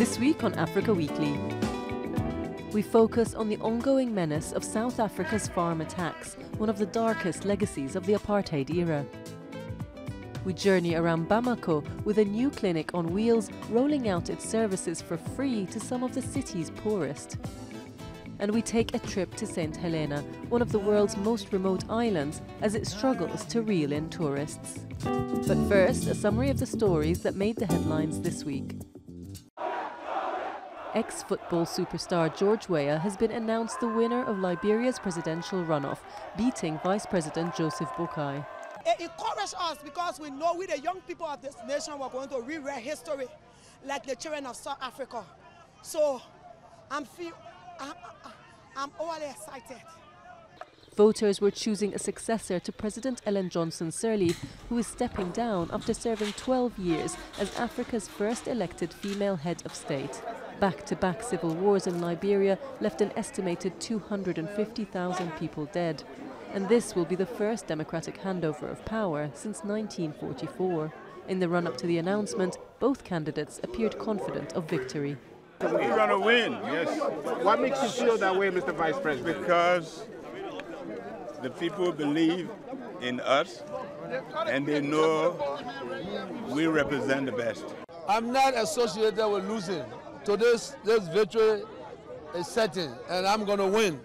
This week on Africa Weekly, we focus on the ongoing menace of South Africa's farm attacks, one of the darkest legacies of the apartheid era. We journey around Bamako with a new clinic on wheels rolling out its services for free to some of the city's poorest. And we take a trip to St. Helena, one of the world's most remote islands, as it struggles to reel in tourists. But first, a summary of the stories that made the headlines this week. Ex-football superstar George Weah has been announced the winner of Liberia's presidential runoff, beating Vice President Joseph Boakai. It encourages us because we know we, the young people of this nation, we're going to rewrite history like the children of South Africa. So I'm overly excited. Voters were choosing a successor to President Ellen Johnson Sirleaf, who is stepping down after serving 12 years as Africa's first elected female head of state. Back-to-back civil wars in Liberia left an estimated 250,000 people dead. And this will be the first democratic handover of power since 1944. In the run-up to the announcement, both candidates appeared confident of victory. We're going to win, yes. What makes you feel that way, Mr. Vice President? Because the people believe in us and they know we represent the best. I'm not associated with losing. So this victory is certain, and I'm going to win.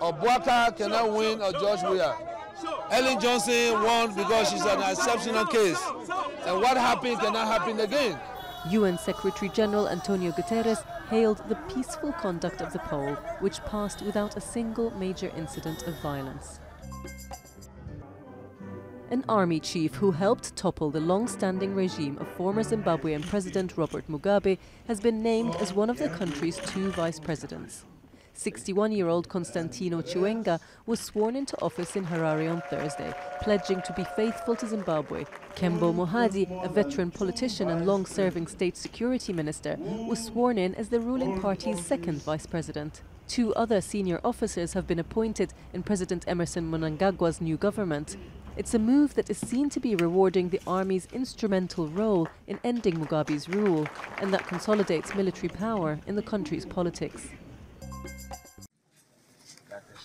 Or Boakai cannot win, or George Weah. Ellen Johnson won because she's an exceptional case. And what happened cannot happen again. UN Secretary General Antonio Guterres hailed the peaceful conduct of the poll, which passed without a single major incident of violence. An army chief who helped topple the long-standing regime of former Zimbabwean President Robert Mugabe has been named as one of the country's 2 vice presidents. 61-year-old Constantino Chiwenga was sworn into office in Harare on Thursday, pledging to be faithful to Zimbabwe. Kembo Mohadi, a veteran politician and long-serving state security minister, was sworn in as the ruling party's 2nd vice president. 2 other senior officers have been appointed in President Emmerson Mnangagwa's new government. It's a move that is seen to be rewarding the army's instrumental role in ending Mugabe's rule, and that consolidates military power in the country's politics.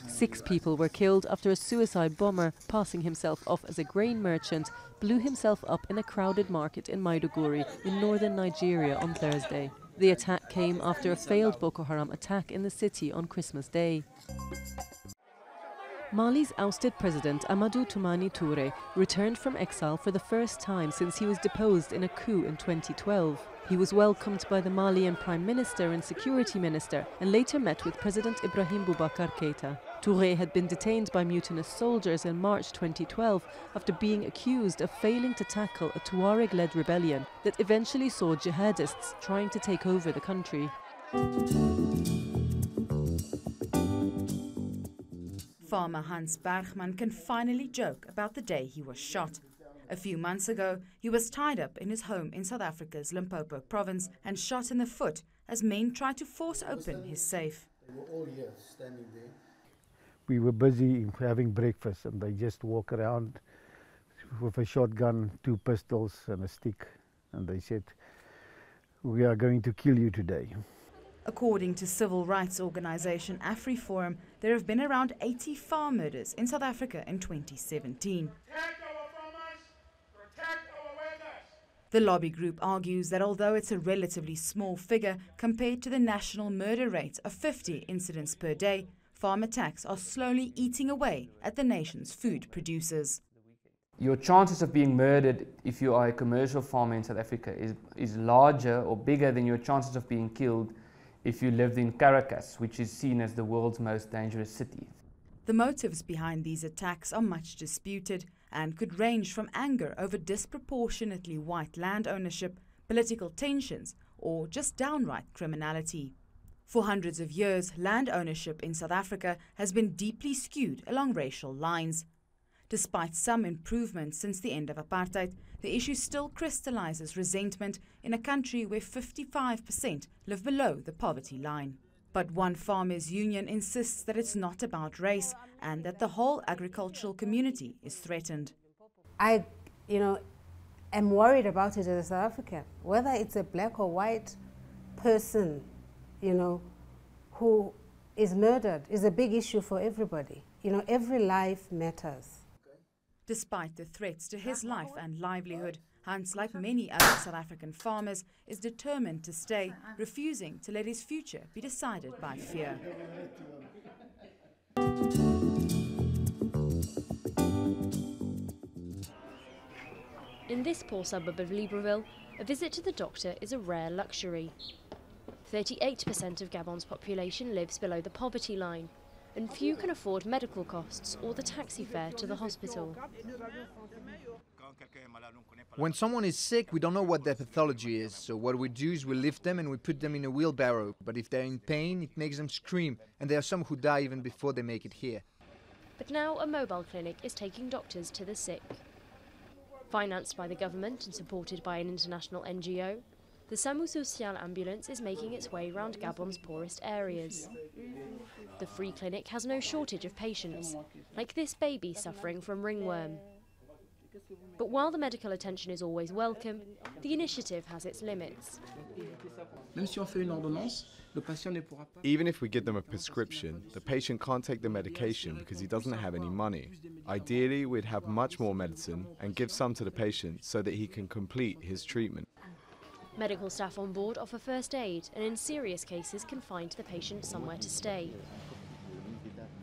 6 people were killed after a suicide bomber, passing himself off as a grain merchant, blew himself up in a crowded market in Maiduguri in northern Nigeria on Thursday. The attack came after a failed Boko Haram attack in the city on Christmas Day. Mali's ousted president Amadou Toumani Touré returned from exile for the first time since he was deposed in a coup in 2012. He was welcomed by the Malian Prime Minister and Security Minister and later met with President Ibrahim Boubacar Keïta. Touré had been detained by mutinous soldiers in March 2012 after being accused of failing to tackle a Tuareg-led rebellion that eventually saw jihadists trying to take over the country. Farmer Hans Bergman can finally joke about the day he was shot. A few months ago, he was tied up in his home in South Africa's Limpopo province and shot in the foot as men tried to force open his safe. They were all here, standing there. We were busy having breakfast and they just walk around with a shotgun, 2 pistols and a stick, and they said, "We are going to kill you today." According to civil rights organisation AfriForum, there have been around 80 farm murders in South Africa in 2017. The lobby group argues that although it's a relatively small figure compared to the national murder rate of 50 incidents per day, farm attacks are slowly eating away at the nation's food producers. Your chances of being murdered if you are a commercial farmer in South Africa is larger or bigger than your chances of being killed if you lived in Caracas, which is seen as the world's most dangerous city. The motives behind these attacks are much disputed and could range from anger over disproportionately white land ownership, political tensions, or just downright criminality. For hundreds of years, land ownership in South Africa has been deeply skewed along racial lines. Despite some improvements since the end of apartheid, the issue still crystallizes resentment in a country where 55% live below the poverty line. But one farmers' union insists that it's not about race and that the whole agricultural community is threatened. I, am worried about it as a South African, whether it's a black or white person, you know, who is murdered is a big issue for everybody. You know, every life matters. Despite the threats to his life and livelihood, Hans, like many other South African farmers, is determined to stay, refusing to let his future be decided by fear. In this poor suburb of Libreville, a visit to the doctor is a rare luxury. 38% of Gabon's population lives below the poverty line, and few can afford medical costs or the taxi fare to the hospital. When someone is sick, we don't know what their pathology is, so what we do is we lift them and we put them in a wheelbarrow. But if they're in pain, it makes them scream, and there are some who die even before they make it here. But now a mobile clinic is taking doctors to the sick. Financed by the government and supported by an international NGO, the SAMU Social ambulance is making its way around Gabon's poorest areas. The free clinic has no shortage of patients, like this baby suffering from ringworm. But while the medical attention is always welcome, the initiative has its limits. Even if we give them a prescription, the patient can't take the medication because he doesn't have any money. Ideally, we'd have much more medicine and give some to the patient so that he can complete his treatment. Medical staff on board offer first aid and in serious cases can find the patient somewhere to stay.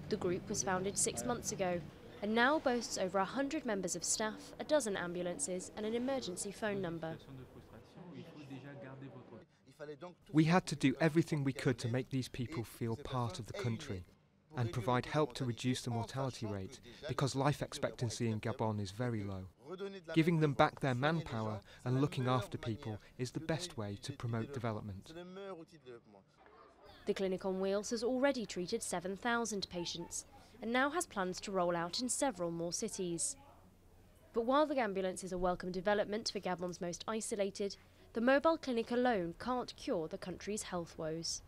The group was founded 6 months ago and now boasts over 100 members of staff, a dozen ambulances and an emergency phone number. We had to do everything we could to make these people feel part of the country and provide help to reduce the mortality rate because life expectancy in Gabon is very low. Giving them back their manpower and looking after people is the best way to promote development. The Clinic on Wheels has already treated 7,000 patients and now has plans to roll out in several more cities. But while the ambulance is a welcome development for Gabon's most isolated, the mobile clinic alone can't cure the country's health woes.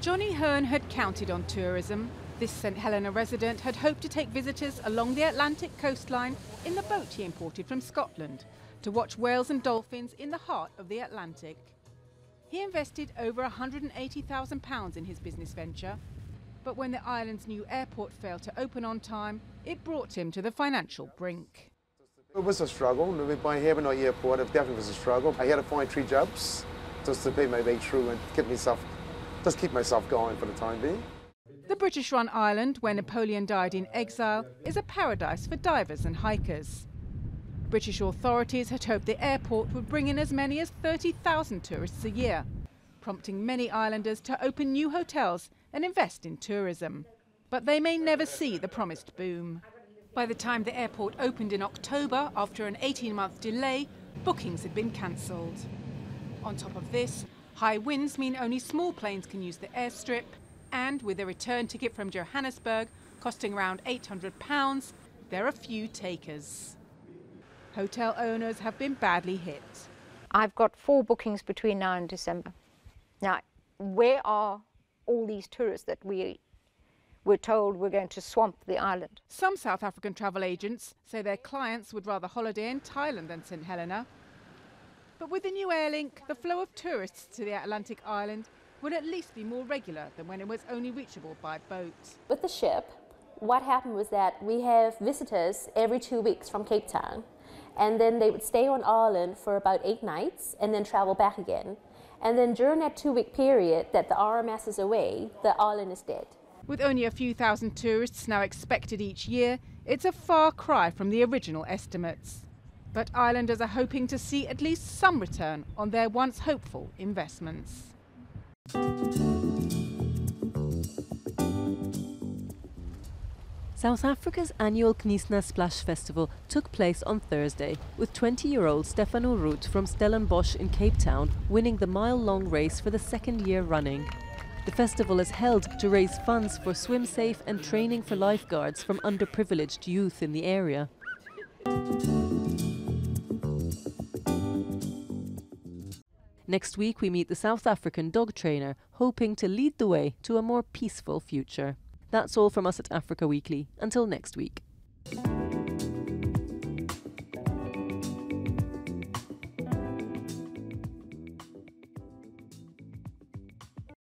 Johnny Hearn had counted on tourism. This St Helena resident had hoped to take visitors along the Atlantic coastline in the boat he imported from Scotland to watch whales and dolphins in the heart of the Atlantic. He invested over £180,000 in his business venture, but when the island's new airport failed to open on time, it brought him to the financial brink. It was a struggle. By having no airport, it definitely was a struggle. I had to find 3 jobs just to pay my way through and keep myself going for the time being. The British-run island, where Napoleon died in exile, is a paradise for divers and hikers. British authorities had hoped the airport would bring in as many as 30,000 tourists a year, prompting many islanders to open new hotels and invest in tourism. But they may never see the promised boom. By the time the airport opened in October, after an 18-month delay, bookings had been cancelled. On top of this, high winds mean only small planes can use the airstrip, and with a return ticket from Johannesburg costing around £800, there are few takers. Hotel owners have been badly hit. I've got 4 bookings between now and December. Now, where are all these tourists that we were told we're going to swamp the island? Some South African travel agents say their clients would rather holiday in Thailand than St Helena. But with the new air link, the flow of tourists to the Atlantic island will at least be more regular than when it was only reachable by boat. With the ship, what happened was that we have visitors every 2 weeks from Cape Town, and then they would stay on island for about 8 nights and then travel back again. And then during that 2-week period that the RMS is away, the island is dead. With only a few thousand tourists now expected each year, it's a far cry from the original estimates. But islanders are hoping to see at least some return on their once hopeful investments. South Africa's annual Knysna Splash Festival took place on Thursday, with 20-year-old Stefano Root from Stellenbosch in Cape Town winning the mile-long race for the 2nd year running. The festival is held to raise funds for swim safe and training for lifeguards from underprivileged youth in the area. Next week we meet the South African dog trainer, hoping to lead the way to a more peaceful future. That's all from us at Africa Weekly. Until next week.